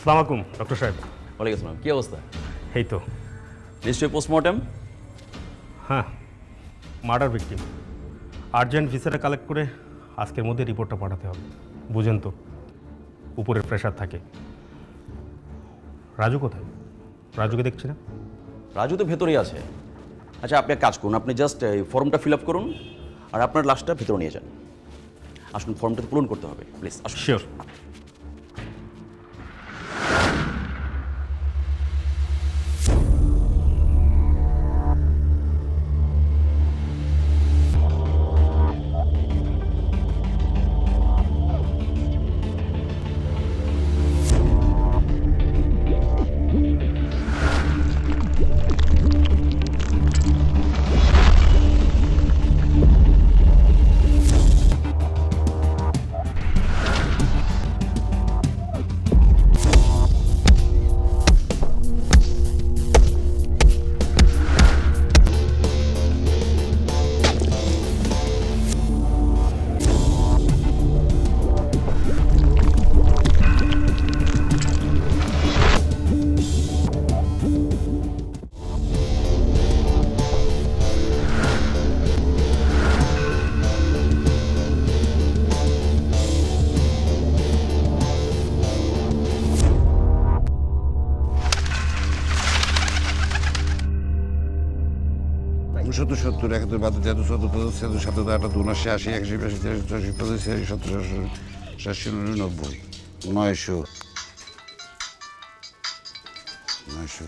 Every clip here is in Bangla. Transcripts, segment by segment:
আসসালামু আলাইকুম ডক্টর সাহেব। ওয়ালাইকুম আসসালাম, কী অবস্থা? এই তো। নিশ্চয়ই পোস্টমর্টেম? হ্যাঁ, মার্ডার ভিকটিম। আর্জেন্ট ভিসাটা কালেক্ট করে আজকের মধ্যে রিপোর্টটা পাঠাতে হবে। বুঝেন তো, উপরের প্রেশার থাকে। রাজু কোথায়? রাজুকে দেখছি না। রাজু তো ভেতরেই আছে। আচ্ছা, আপনি এক কাজ করুন, আপনি জাস্ট এই ফর্মটা ফিল আপ করুন আর আপনার লাশটা ভেতরে নিয়ে যান। আসুন, ফর্মটা পূরণ করতে হবে, প্লিজ আসুন। শিওর। সত্তর সত্তর 71 72 74 76 77 78 79 80 81 82 83 84 85 86 87 90 900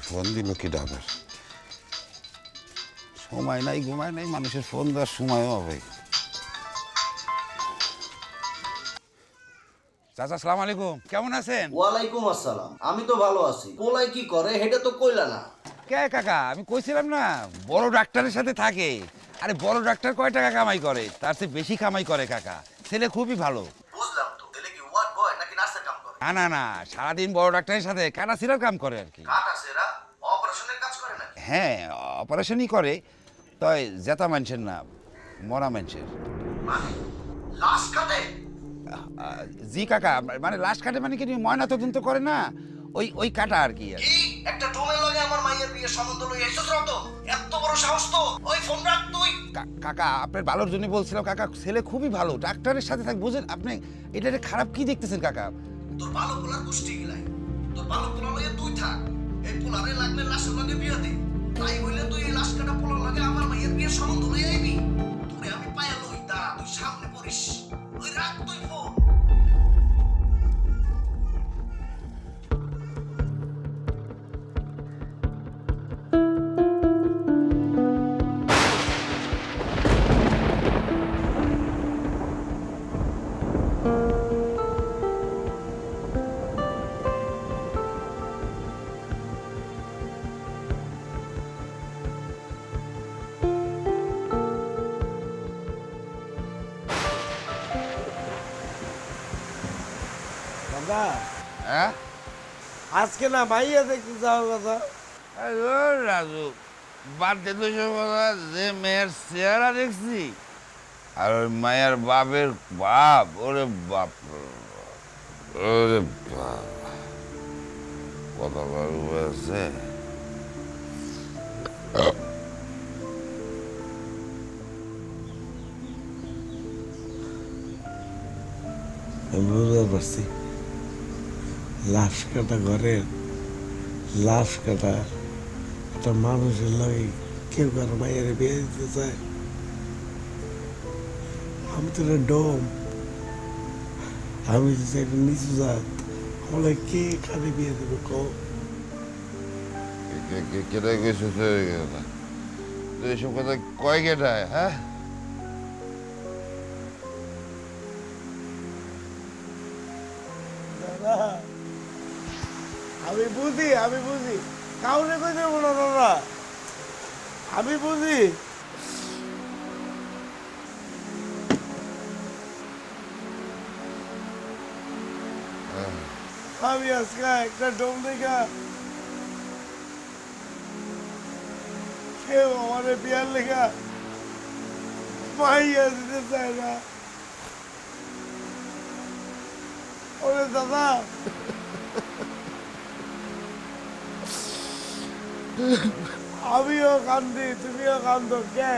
ফোন দিল কি ডাবার সময় নাই ঘুমায় নাই মানুষের ফোন দেওয়ার সময়ও হবে। চাচা আসসালামু আলাইকুম, কেমন আছেন? ওয়ালাইকুম আসসালাম। আমি তো ভালো আছি। পোলাই কি করে হেটা তো কইলা না। কে কাকা, আমি কইছিলাম না বড় ডাক্তারের সাথে থাকে। আরে বড় ডাক্তার কয় টাকা কামাই করে, তার চেয়ে বেশি কামাই করে কাকা। ছেলে খুবই ভালো। বুঝলাম তো। তাহলে কি ওয়ার্ড বয় নাকি নার্সের কাম করে? না না না, সারাদিন বড় ডাক্তারের সাথে কাটা ছিঁড়ার কাম করে আর কি। কাটা সেরা অপারেশনের কাজ করে নাকি? হ্যাঁ, অপারেশনই করে। তাই জেতা মানুষের না, মরা মানুষের। মানে লাশ কাটে? জি কাকা, মানে লাশ কাটে মানে কি, ময়না তদন্ত করে না, ওই ওই কাটা আর কি। কি একটা ডোমের লগে আমার মাইয়ের বিয়ের সম্বন্ধ লই আইছস তো? এত বড় সাহস তো? ওই ফোন রাখ তুই। কাকা আপনার ভালোর জন্য বলছিলাম কাকা, ছেলে খুবই ভালো, ডাক্তারের সাথে থাক, বুঝেন আপনি। এটা খারাপ কি দেখতেছেন কাকা? তোর ভালো পোলার গোষ্ঠী গিলাই। তোর ভালো পোলা লগে তুই থাক। এই পোলারে লাগলে লাশের লগে বিয়ে দে। তাই হইলে তুই এই লাশ কাটা পোলার লগে আমার মাইয়ের বিয়ের সম্বন্ধ লই আইবি। তোরে আমি পায়া লই, দাঁড়া তুই সামনে পড়িস। ওই রাখ তুই ফোন। দাদা, হ্যাঁ আজকে না মাইয়া দেখতে যাওয়ার কথা। রাজু, বাড়তে তো সব কথা, যে মেয়ের চেহারা দেখছি আর ওই মায়ের বাপের বাপ, ওরে বাপ, ওরে বাপ, কত বাবু আছে। বুঝতে পারছি, লাশ কাটা ঘরের লাশ কাটা একটা মানুষের লাগে কেউ কারো মায়ের বিয়ে দিতে চায়। আমি তো একটা ডোম, আমি যদি একটা নিচু জাত, আমাকে কে কারে বিয়ে দেবে কও? কেটে গেছে তো এসব কথা কয় কেটায়? হ্যাঁ, দাদা আমি বুঝি, আমি বুঝি, কাউরে কই দেবো না দাদা, আমি বুঝি। আমি আজকে একটা ডোম দেখা কেউ আমার বিয়ার লেখা মাইয়া দিতে চায় না। ওরে দাদা, আমিও কান্দি তুমিও কান্দো কে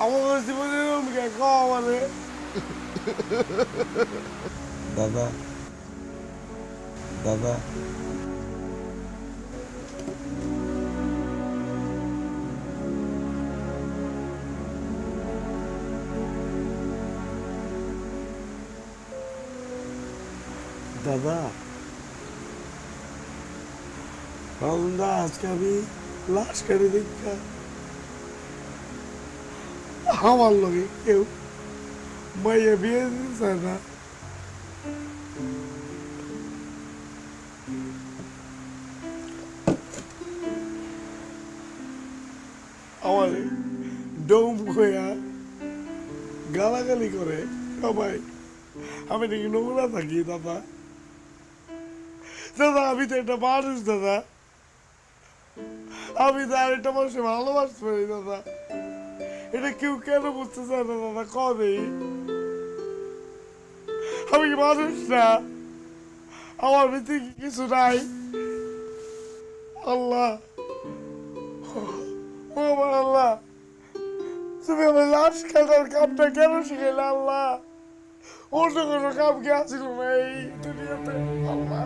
আমার জীবনে কে মানে দাদা দাদা দাদা রাউন্ডা আজকে আমি লাশ কেটে দেখা আমার লগে কেউ মাইয়া বিয়ে দিতে না আমার ডোম খোয়া গালাগালি করে সবাই আমি নাকি নোংরা থাকি দাদা দাদা আমি তো একটা মানুষ দাদা আমি তো আরেকটা মানুষকে ভালোবাসতে পারি দাদা এটা কেউ কেন বুঝতে চায় না দাদা কবে আমি কি মানুষ না আমার ভিতরে কিছু নাই আল্লাহ ও আমার আল্লাহ তুমি আমার লাশ কাটার কামটা কেন শিখাইলে আল্লাহ অন্য কোনো কাম কি আসিল না এই দুনিয়াতে আল্লাহ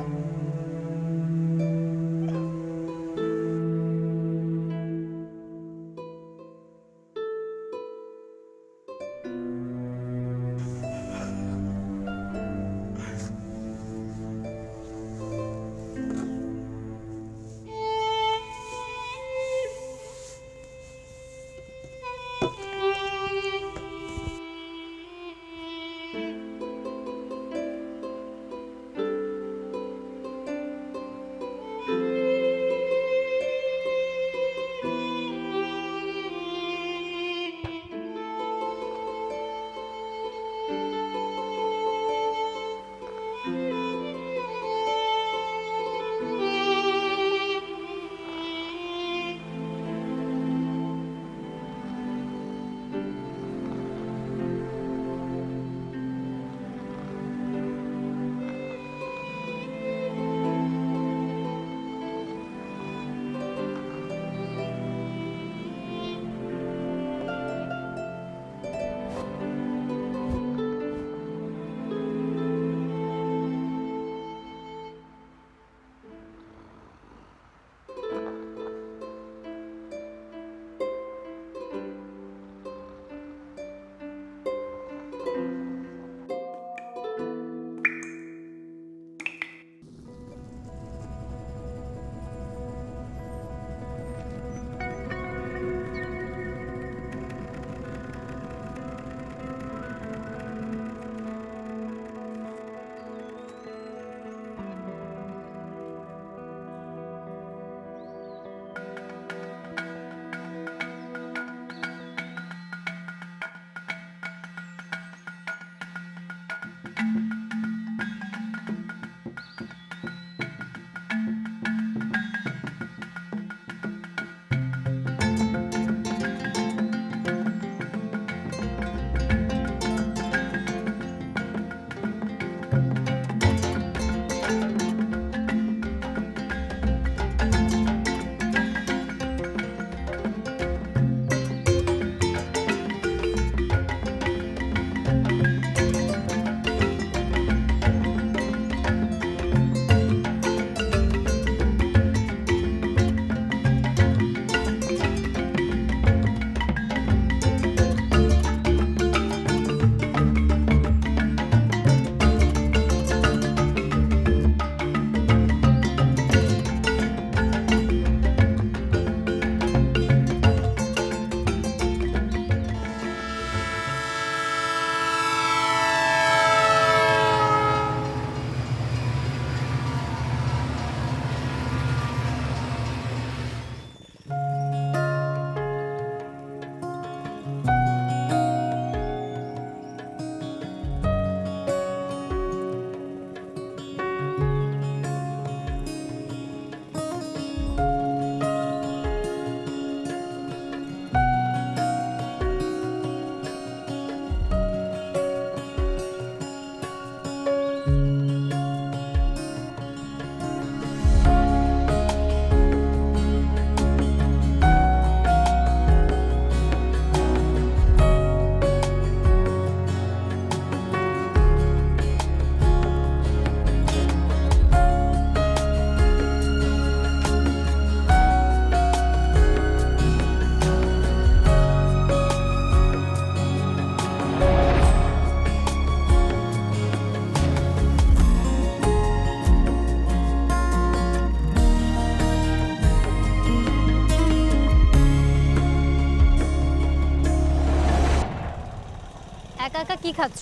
একা কি খাচ্ছ?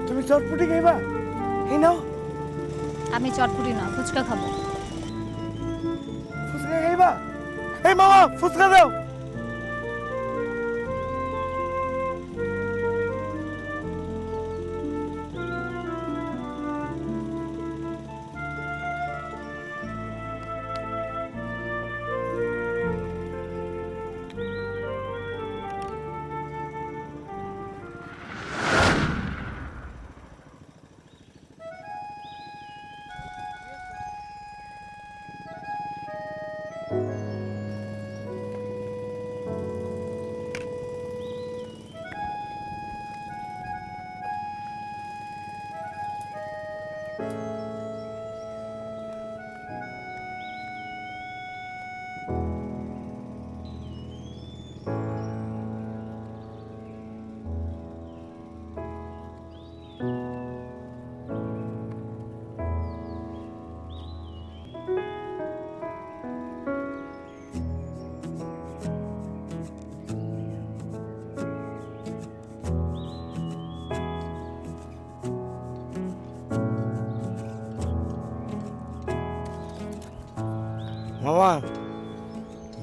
তুমি চটপটি খাইবা? এই নাও। আমি চটপটি না, ফুচকা খাবো। ফুচকা খাইবা? এই মামা ফুচকা দাও। মামা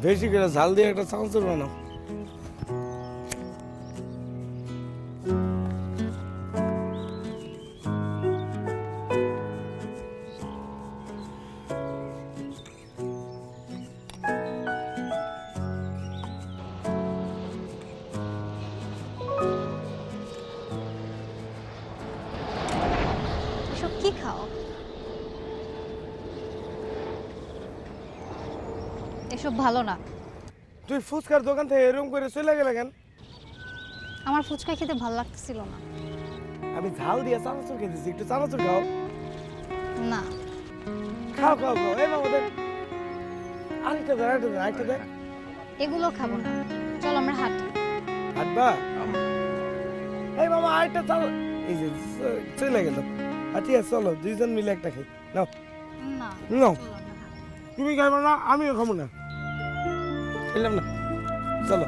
বেশি করে ঝাল দিয়ে একটা চানাচুর বানাও। এসব কি খাও? এসব ভালো না। তুই ফুচকার দোকান থেকে এরকম করে চলে গেলে কেন? আমার ফুচকা খেতে ভালো লাগতেছিল না। আমি ঝাল দিয়ে চানাচুর খেতেছি, একটু চানাচুর খাও। না, খাও খাও খাও। এই মামা দেন আরেকটা দেন, আরেকটা দেন, আরেকটা দেন। এগুলো খাবো না। চলো আমরা হাঁটি। হাঁটবা? এই মামা আরেকটা চাল। এই যে চলে গেল। ঠিক আছে চলো দুইজন মিলে একটা খাই। নাও না, নাও। চলো আমরা হাঁটি। তুমি খাইবা না, আমিও খাবো না। খেলাম না, চলো।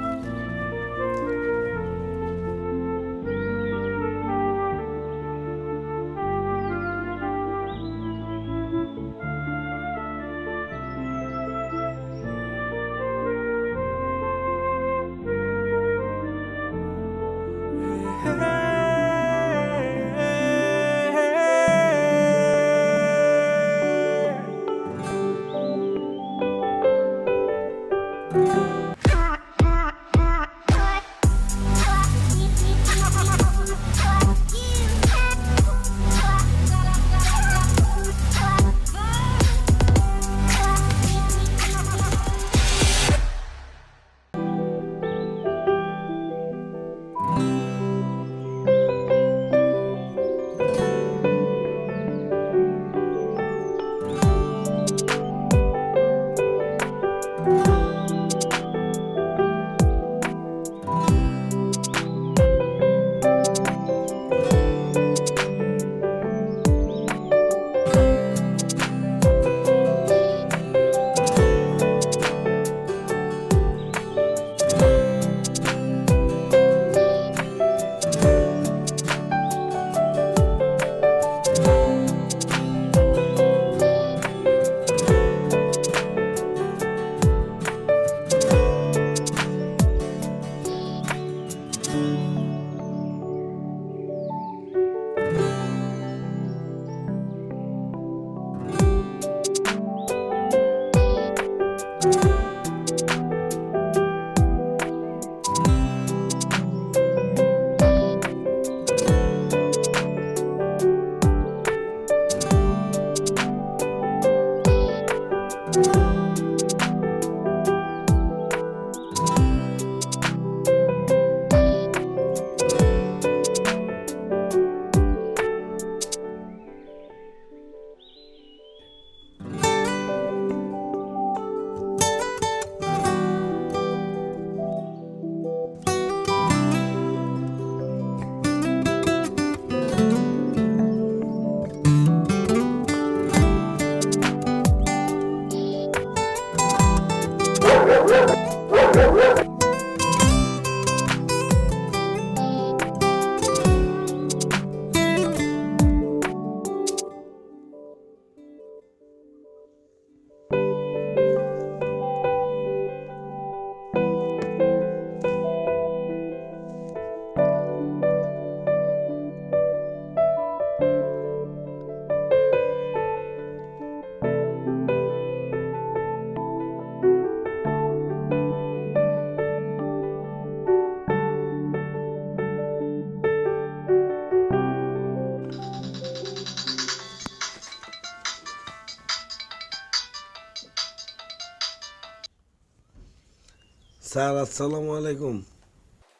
স্যার আসসালামু আলাইকুম।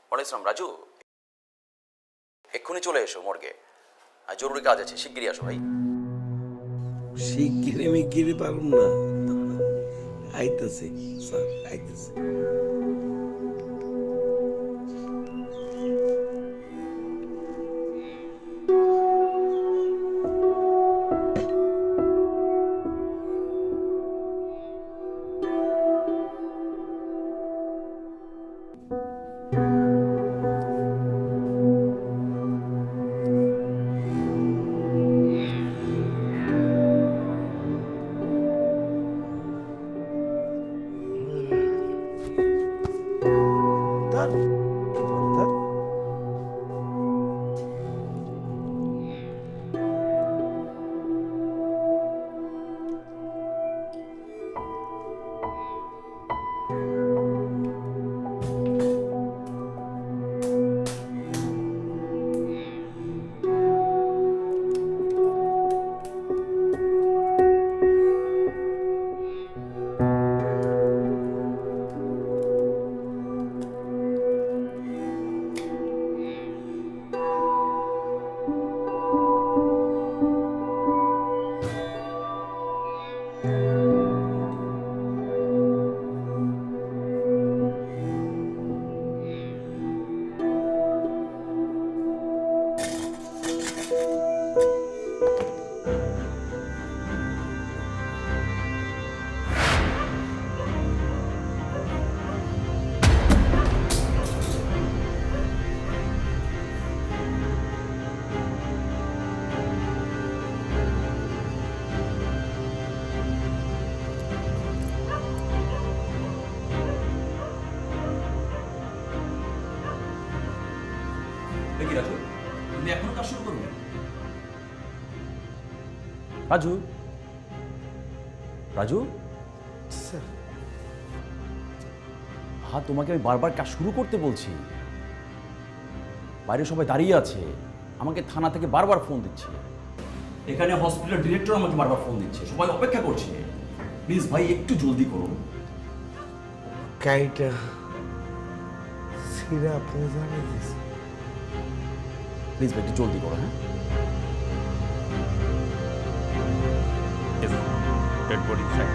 ওয়ালাইকুম রাজু, এক্ষুনি চলে এসো মর্গে, আর জরুরি কাজ আছে, শিগগিরই আসো ভাই। শিগগিরি মিগিরি পারুম না, আইতেছি স্যার, আইতেছি। ধর, ধর। দেখি রাজু, তুমি এখনো কাজ শুরু করবে? রাজু, রাজু, হ্যাঁ তোমাকে আমি বারবার কাজ শুরু করতে বলছি। বাইরে সবাই দাঁড়িয়ে আছে, আমাকে থানা থেকে বারবার ফোন দিচ্ছে, এখানে হসপিটাল ডিরেক্টর আমাকে বারবার ফোন দিচ্ছে, সবাই অপেক্ষা করছে। প্লিজ ভাই একটু জলদি করুন। কাইটা সিরা আপনি জানিয়ে দিয়েছে। প্লিজ ভাই একটু জলদি করো। হ্যাঁ, ডেড বডি সাইড।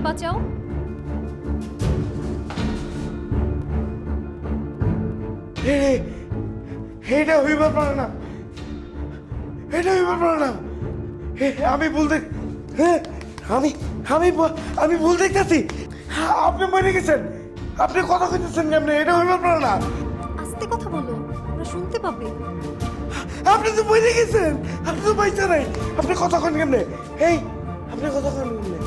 বাঁচাও। এটা হইবার পারে না, এটা হইবার পারে না। আমি ভুল দেখ, আমি আমি আমি ভুল দেখতেছি। আপনি মরে গেছেন, আপনি কথা কইতেছেন কেমনে? এটা হইবার পারে না। আস্তে কথা বলো, ওরা শুনতে পাবে। আপনি তো মরে গেছেন, আপনি তো বাইচা নাই। আপনি কথা কন কেমনে? এই আপনি কথা কন কেমনে?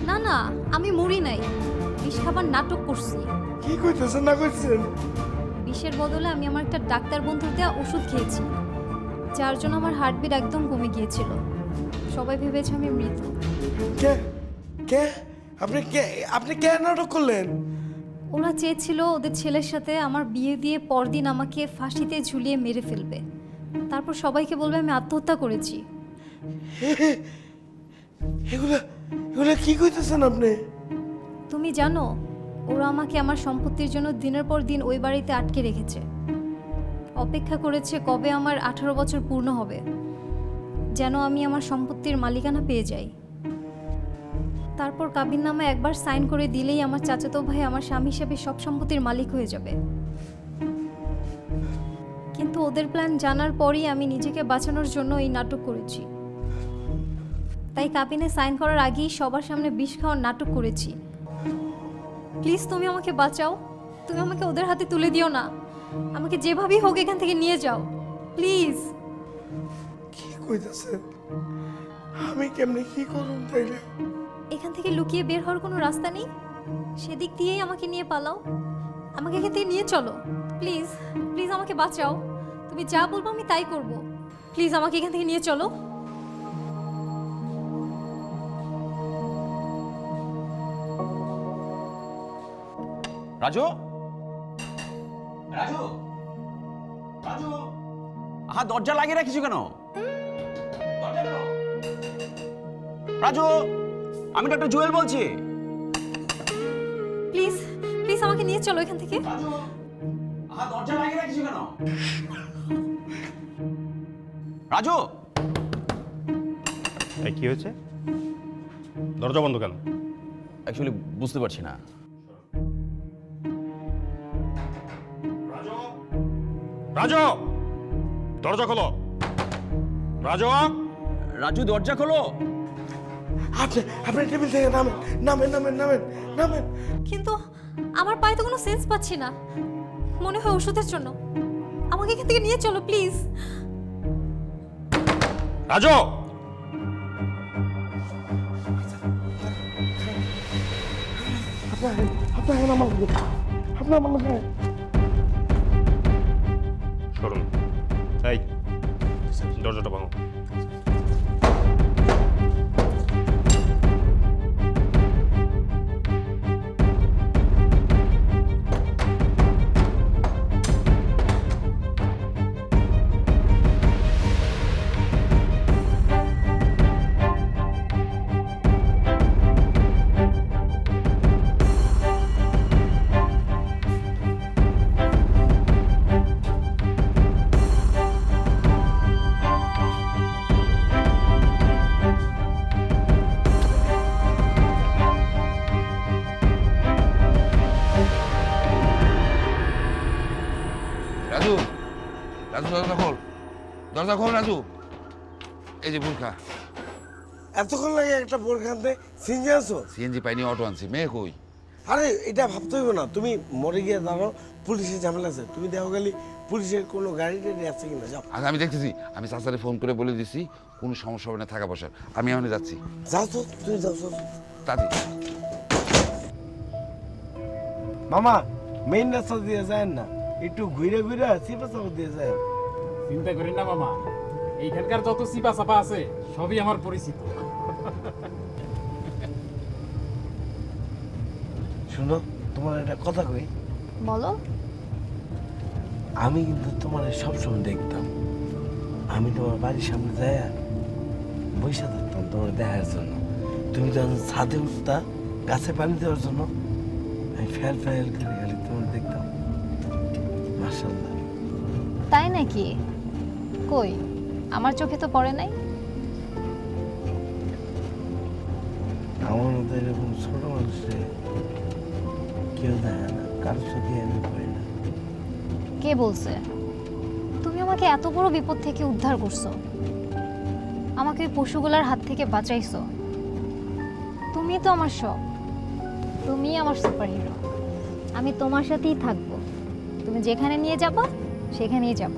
না না, আমি মরি নাই, বিষ খাবার নাটক করছি। কি কইতেছেন না কইতেছেন? বিষের বদলে আমি আমার একটা ডাক্তার বন্ধুর দেওয়া ওষুধ খেয়েছি, যার জন্য আমার হার্টবিট একদম কমে গিয়েছিল। সবাই ভেবেছে আমি মৃত। কে কে আপনি কে নাটক করলেন? ওরা চেয়েছিল ওদের ছেলের সাথে আমার বিয়ে দিয়ে পরদিন আমাকে ফাঁসিতে ঝুলিয়ে মেরে ফেলবে, তারপর সবাইকে বলবে আমি আত্মহত্যা করেছি। এগুলা কি কইতেছেন আপনি? তুমি জানো ওরা আমাকে আমার সম্পত্তির জন্য দিনের পর দিন ওই বাড়িতে আটকে রেখেছে। অপেক্ষা করেছে কবে আমার 18 বছর পূর্ণ হবে, যেন আমি আমার সম্পত্তির মালিকানা পেয়ে যাই। তারপর কাবিননামা একবার সাইন করে দিলেই আমার চাচাতো ভাই আমার স্বামী হিসেবে সব সম্পত্তির মালিক হয়ে যাবে। কিন্তু ওদের প্ল্যান জানার পরই আমি নিজেকে বাঁচানোর জন্য এই নাটক করেছি। তাই কাবিনে সাইন করার আগেই সবার সামনে বিষ খাওয়ার নাটক করেছি। প্লিজ তুমি আমাকে বাঁচাও, তুমি আমাকে ওদের হাতে তুলে দিও না, আমাকে যেভাবেই হোক এখান থেকে নিয়ে যাও প্লিজ। কি কইতেছেন? আমি কেমনে কি করুন তাইলে? এখান থেকে লুকিয়ে বের হওয়ার কোনো রাস্তা নেই? সেদিক দিয়েই আমাকে নিয়ে পালাও, আমাকে এখান থেকে নিয়ে চলো প্লিজ। প্লিজ আমাকে বাঁচাও, তুমি যা বলবো আমি তাই করব। প্লিজ আমাকে এখান থেকে নিয়ে চলো। রাজু, রাজু, রাজু, আহা দরজা লাগিয়ে রাখিস কেন? দরজা কেন? রাজু, আমি ডক্টর জুয়েল বলছি। প্লিজ প্লিজ আমাকে নিয়ে চলো এখান থেকে। রাজু, আহা দরজা লাগিয়ে রাখিস কেন? রাজু, এই কি হয়েছে? দরজা বন্ধ কেন? অ্যাকচুয়ালি বুঝতে পারছি না। রাজু, দরজা খোলো। রাজু, রাজু দরজা খোলো। আপনি টেবিল থেকে নামেন। কিন্তু আমার পায়ে তো কোনো সেন্স পাচ্ছি না, মনে হয় ওষুধের জন্য। আমাকে এখান থেকে নিয়ে চলো প্লিজ। রাজু, আপনার আমার সরুন। এই দরজাটা ভাঙো। রাজু, রাজু দরজা খোল রাজু। এই যে বোরখা। এতক্ষণ লাগে একটা বোরখানতে সিনজি আছো? সিএনজি পাইনি, অটো আনছি। মেয়ে কই? আরে এটা ভাবতে হইব না, তুমি মরে গিয়ে দাঁড়াও, পুলিশের ঝামেলা আছে। তুমি দেখো গেলি পুলিশের কোনো গাড়ি টাড়ি আছে কিনা, যাও। আচ্ছা আমি দেখতেছি, আমি চাচারে ফোন করে বলে দিছি কোনো সমস্যা হবে না থাকা বসার। আমি এখন যাচ্ছি। যাও তো, তুমি যাও। তাতে মামা মেইন রাস্তা দিয়ে যায় না, একটু ঘুরে সিপা চাপা দিয়ে যায়। চিন্তা করি না মামা, এইখানকার যত চিপা চাপা আছে সবই আমার পরিচিত। শুনো, তোমার একটা কথা কই। বলো। আমি কিন্তু তোমার সবসময় দেখতাম, আমি তোমার বাড়ির সামনে যাই বৈশা থাকতাম তোমার দেখার জন্য। তুমি যখন ছাদে উঠতা গাছে পানি দেওয়ার জন্য, আমি ফেল করে খালি তোমার দেখতাম। মাশাআল্লাহ। তাই নাকি? কই, আমার চোখে তো পড়ে নাই। আমার মতো এরকম ছোট মানুষে কেউ দেখে না, কারো চোখে আমি পড়ি না। কে বলছে? তুমি আমাকে এত বড় বিপদ থেকে উদ্ধার করছো, আমাকে ওই পশুগুলার হাত থেকে বাঁচাইছো। তুমি তো আমার সব, তুমি আমার সুপার হিরো। আমি তোমার সাথেই থাকবো, তুমি যেখানে নিয়ে যাবো সেখানেই যাব,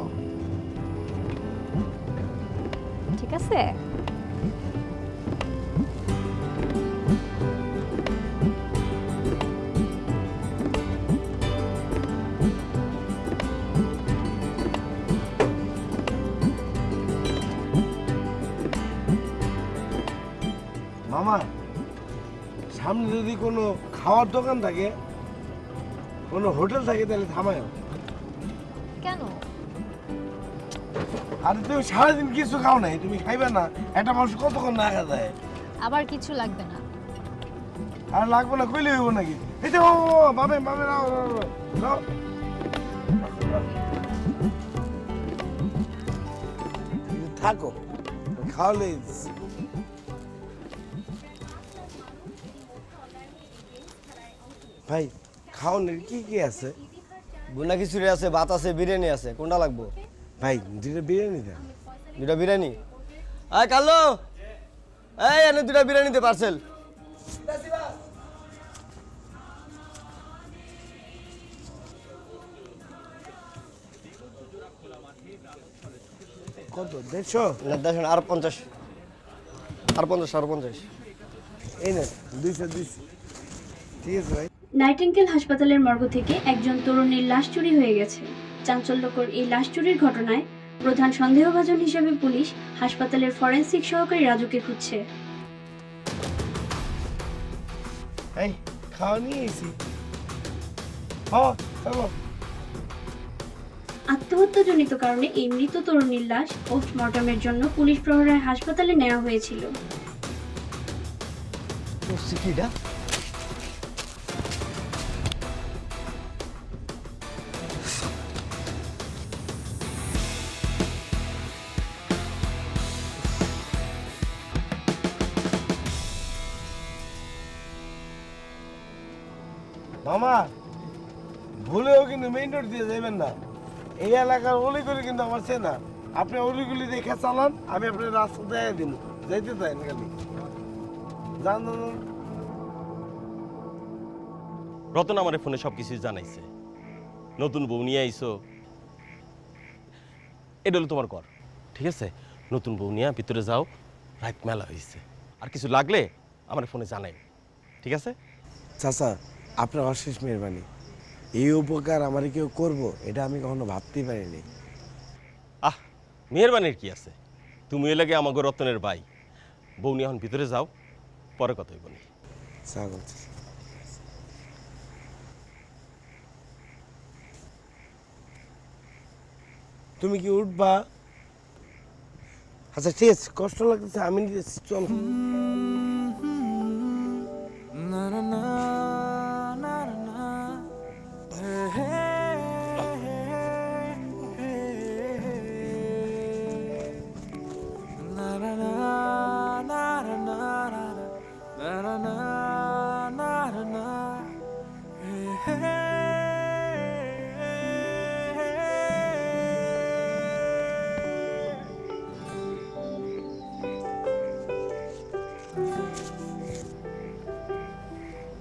ঠিক আছে? মামা সামনে যদি কোনো খাওয়ার দোকান থাকে, কোনো হোটেল থাকে, তাহলে থামায়। কেন? আর তুমি সারাদিন কিছু খাও নাই, তুমি খাইবে না? একটা মানুষ কতক্ষণ না খাওয়া যায়? আবার কিছু লাগবে না। আর লাগবে না কইলে হইব নাকি? এই যে বাবে বাবে নাও নাও। থাকো, খাওয়ালে ভাই খাওয়ানোর কি কি আছে? বুনা খিচুড়ি আছে, ভাত আছে, বিরিয়ানি আছে, কোনটা লাগবো? ভাই দুটো বিরিয়ানি দেন। দুটা বিরিয়ানি? আয় কালো, এই এনে দুটা বিরিয়ানি দে পার্সেল। কত 150? না দেখেন আর 50, আর 50, আর 50। এই না 200 ঠিক আছে ভাই। নাইটিঙ্গেল হাসপাতালের মর্গ থেকে একজন তরুণীর লাশ চুরি হয়ে গেছে। চাঞ্চল্যকর এই লাশ চুরির ঘটনায় প্রধান সন্দেহভাজন হিসেবে পুলিশ হাসপাতালের ফরেনসিক সহকারী রাজুকে খুঁজছে। এই খাওয়া নিয়ে এসি। হ্যাঁ চলো। আত্মহত্যাজনিত কারণে এই মৃত তরুণীর লাশ পোস্টমর্টমের জন্য পুলিশ প্রহরায় হাসপাতালে নেওয়া হয়েছিল। সিটিটা মামা ভুলেও কিন্তু মেইন রোড দিয়ে যাবেন না। এই এলাকার অলিগুলি কিন্তু আমার চেনা। আপনি অলিগুলি দেখে চালান, আমি আপনার রাস্তা দেখাই দিব। যাইতে চাই খালি যান। রতন আমার ফোনে সব কিছু জানাইছে। নতুন বউ নিয়ে আইসো, এটা হলো তোমার ঘর, ঠিক আছে? নতুন বউ নিয়ে ভিতরে যাও, রাত মেলা হয়েছে। আর কিছু লাগলে আমার ফোনে জানাই, ঠিক আছে? চাচা আপনার অশেষ মেহরবানি। এই উপকার আমার কেউ করবো এটা আমি কখনো ভাবতেই পারিনি। আহ, মেহরবানির কি আছে? তুমি লাগে আমাকে রতনের ভাই। বউ নিয়ে এখন ভিতরে যাও, পরে কথা হইব নি। তুমি কি উঠবা? আচ্ছা ঠিক আছে, কষ্ট লাগতেছে, আমি নিতেছি, চল।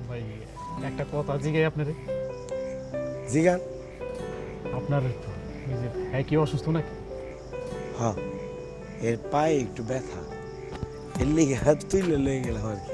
ভাই একটা কথা জিগাই আপনারে। জিগান। আপনার ওই যে হ্যাঁ কি অসুস্থ নাকি? হ্যাঁ, এর পায়ে একটু ব্যথা, এর লেগে হাত তুলে লয়ে গেলাম আর কি।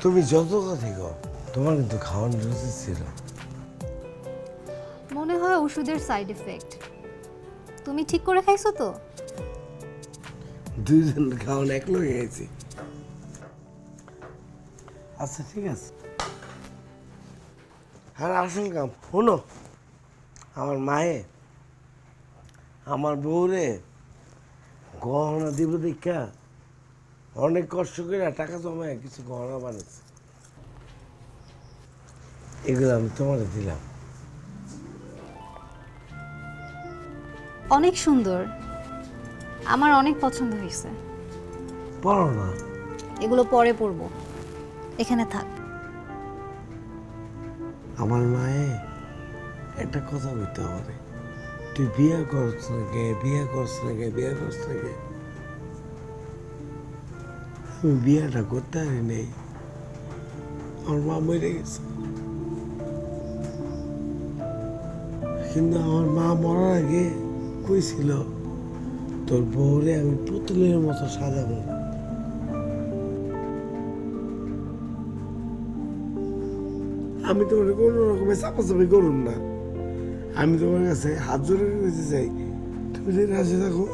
তুমি যত কথা কও, তোমার কিন্তু খাওয়ানোর উচিত ছিল। মনে হয় ওষুধের সাইড এফেক্ট। তুমি ঠিক করে খাইছো তো? দুইজন খাওয়ানো এক লগে গেছি। আচ্ছা ঠিক আছে। আর আসল কাম শোনো, আমার মায়ে আমার বউরে গহনা দিব দেখা অনেক কষ্ট করে টাকা জমায় কিছু গহনা বানিয়েছে। এগুলো আমি তোমার দিলাম। অনেক সুন্দর, আমার অনেক পছন্দ হয়েছে। পড়ো না। এগুলো পরে পরবো, এখানে থাক। আমার মায়ে একটা কথা বলতে পারে, তুই বিয়ে করছ না গে, বিয়ে করছ না গে, বিয়ে করছ না গে। আমি বিয়েটা করতে পারি নেই, আমার মা মরে গেছে। কিন্তু আমার মা মরার আগে কইছিল তোর বউরে আমি পুতুলের মতো সাজাবো। আমি তোমার কোনো রকমের চাপাচাপি করুন না। আমি তোমার কাছে হাত জোড়ে নিতে চাই, তুমি যদি রাজি থাকো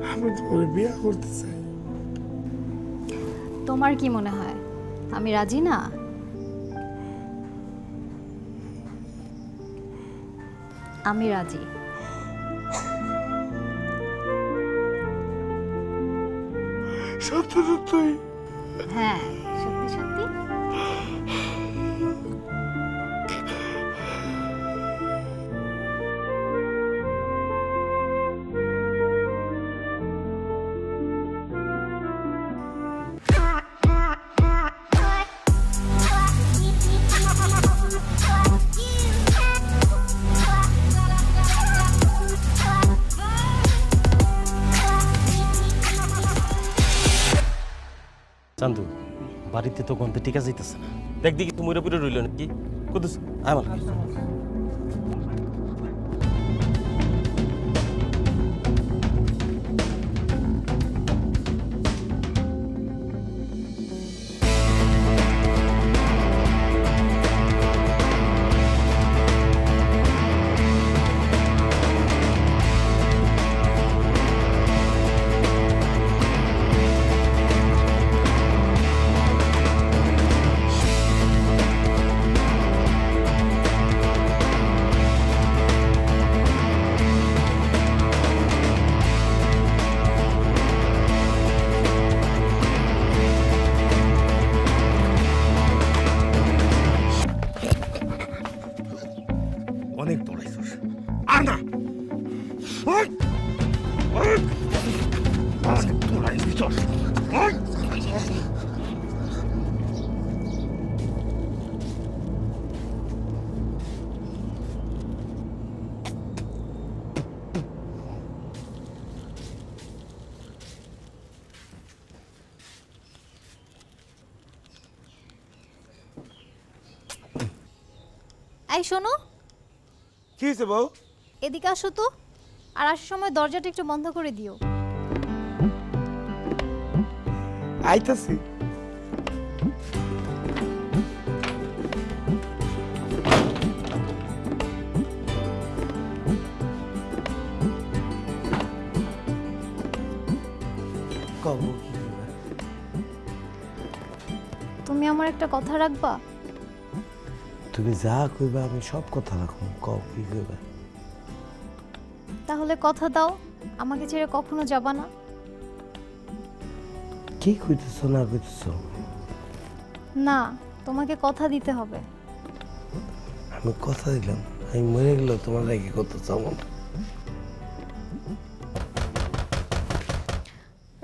আমি তোমার বিয়ে করতে চাই। তোমার কি মনে হয় আমি রাজি না? আমি রাজি। সত্যি সত্যি? হ্যাঁ, সত্যি সত্যি। চান্দু, বাড়িতে তো গন্ধে টিকা যাইতেছে না। দেখ দেখি তুমি পুরো রইল নাকি কুদুস আমার অনেক দৌড়াইছিস, আর না এই শোনো, কি হয়েছে বউ? এদিকে আসো তো, আর আসার সময় দরজাটা একটু বন্ধ করে দিও। আইতাছি। কবো কি করবে? তুমি আমার একটা কথা রাখবা? তুমি যা কইবা আমি সব কথা রাখবো। কও কি কইবা? তাহলে কথা দাও আমাকে ছেড়ে কখনো যাবা না। কি কইতেছো না কইতেছো? না, তোমাকে কথা দিতে হবে। আমি কথা দিলাম, আমি মরে গেল তোমার কি করতে চাও না?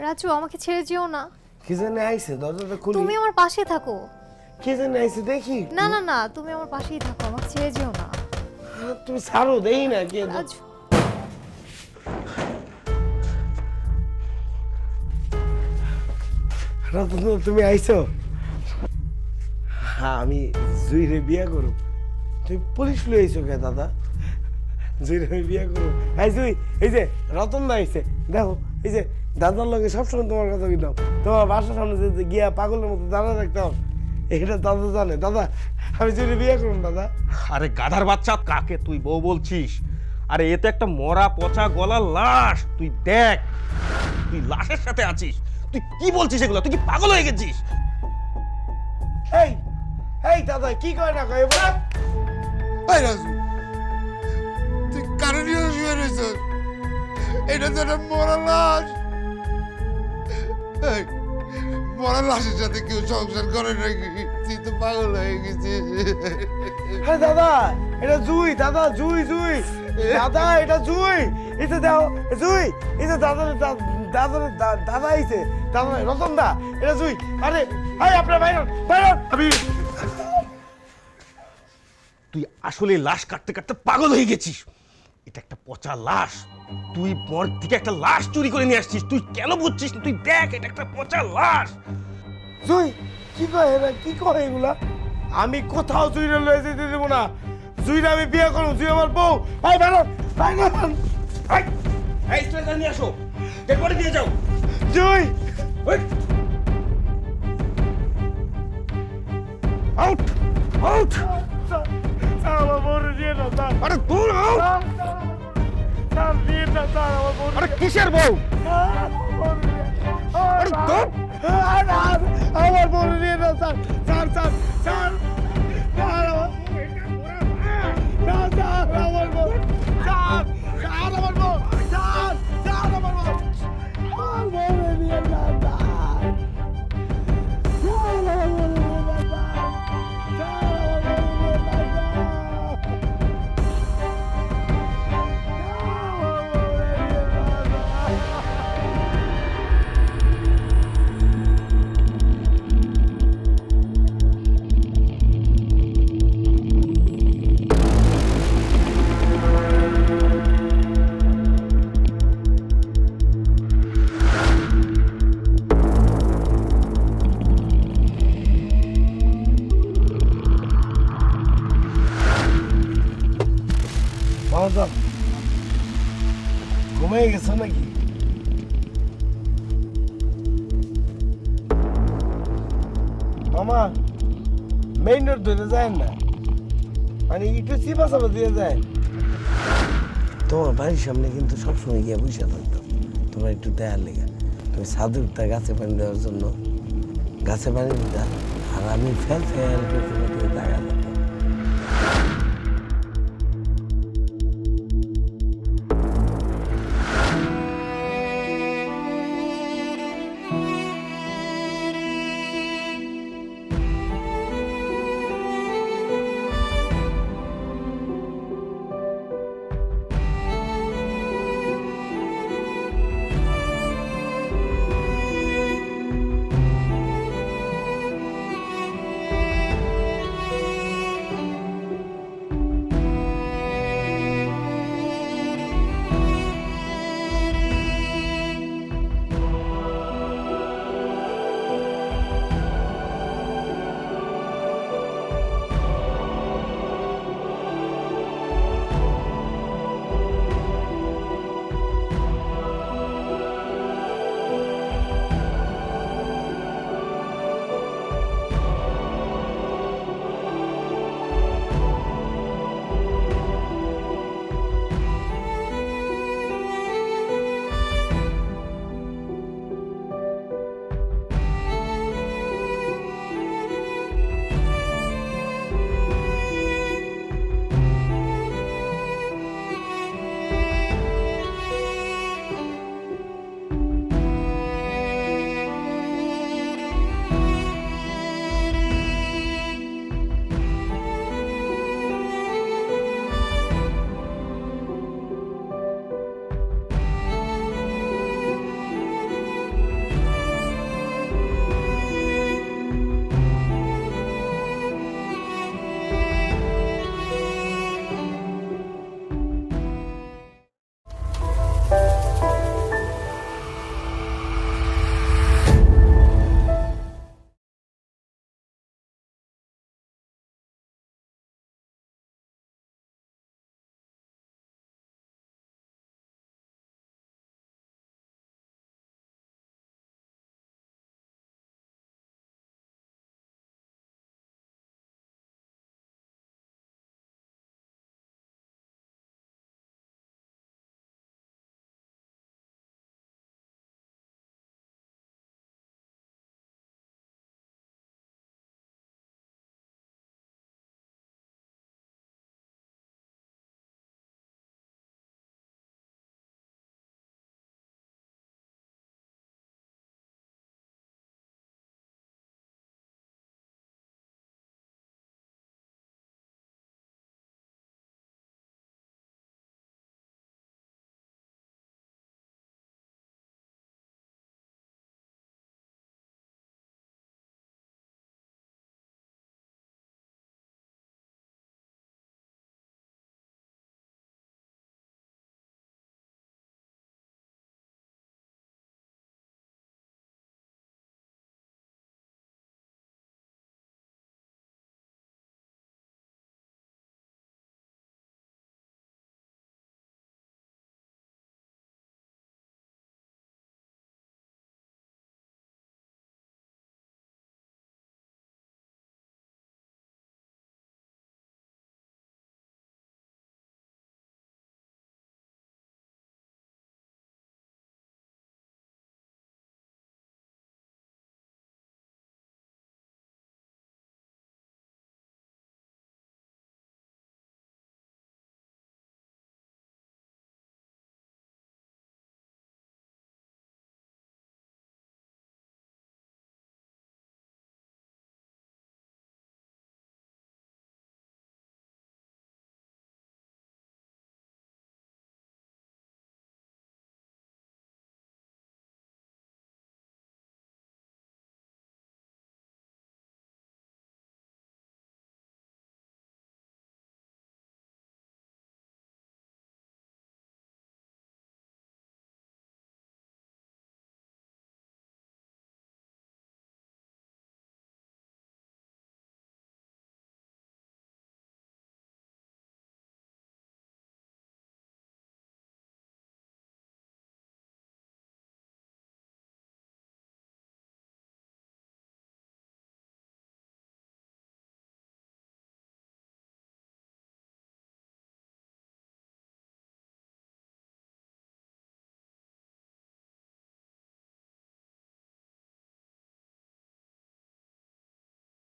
রাজু, আমাকে ছেড়ে যেও না। কি জানি আইছে, দরজাটা খুলি। তুমি আমার পাশে থাকো। কি জানি আইছে দেখি। না না না, তুমি আমার পাশেই থাকো, আমাকে ছেড়ে যেও না। তুমি ছাড়ো, দেই না কে। রাজু, রতন, তুমি আইছো? হ্যাঁ, আমি জুইরে বিয়া করব। তুমি পুলিশ লই আইছো কে দাদা? জুইরে আমি বিয়া করব। এই জুই, এই যে রতন দা আইছে, দেখো এই যে দাদার লগে সবসময় তোমার কথা কইতাম। তোমার বাসার সামনে যে গিয়া পাগলের মতো দাঁড়া রাখতাম, এটা দাদা জানে। দাদা, আমি জুইরে বিয়া করব দাদা। আরে গাধার বাচ্চা, কাকে তুই বউ বলছিস? আরে এ তো একটা মরা পচা গলার লাশ। তুই দেখ, তুই লাশের সাথে আছিস। তুই কি বলছিস এগুলো? তুই কি পাগল হয়ে গেছিস? এই এই দাদা, কি কয় না কয় বল? এই রাজু, তুই কারণ শুয়ে রয়েছিস? এটা তো একটা মরা লাশ। এই, মরা লাশের সাথে কেউ সংসার করে নাকি? তুই তো পাগল হয়ে গেছিস। হ্যাঁ দাদা, এটা জুই। দাদা, জুই জুই। দাদা, এটা জুই। এটা দাও জুই। এটা দাদা, দাদা আইছে। দাদা রতন দা, এটা জুই। আরে এই আপনার বাইরন বাইরন। আমি তুই আসলে লাশ কাটতে কাটতে পাগল হয়ে গেছিস। এটা একটা পচা লাশ। তুই পর থেকে একটা লাশ চুরি করে নিয়ে আসছিস। তুই কেন বুঝছিস না? তুই দেখ, এটা একটা পচা লাশ। জুই কি কয় এরা? কি কয় এগুলা? আমি কোথাও জুইরে লয়ে যেতে দেবো না। জুইরা আমি বিয়ে করব, জুই আমার বউ। এই বেরো, এই বেরো। এই স্ট্রেচার নিয়ে আসো, ডেড বডি দিয়ে যাও। জুই, আউট আউট। স্যার আমার বউরে নিয়ে না স্যার। আরে দূর আউট। স্যার নিয়ে না স্যার আমার বউ। আরে কিসের বউ? আরে দূর। আমার বউরে নিয়ে না sir. Sir sir sir sir আমার বউ। স্যার স্যার আমার বউ। স্যার স্যার আমার বউ। আমার বউরে নিয়ে না স্যার। স্যার আমার বউরে নিয়ে না স্যার। স্যার আমার বউরে নিয়ে না স্যার। মামা ঘুমিয়ে গেছে নাকি? মামা মেইন রোড ধরে যায় না, মানে একটু চিপা চাপা দিয়ে যায়। তোমার বাড়ির সামনে কিন্তু সবসময় গিয়ে বসে থাকতো, তোমার একটু দেয়ার লেগে। তুমি ছাদে উঠতে গাছে পানি দেওয়ার জন্য গাছে পানি দিতা, আর আমি ফেল ফেল করতে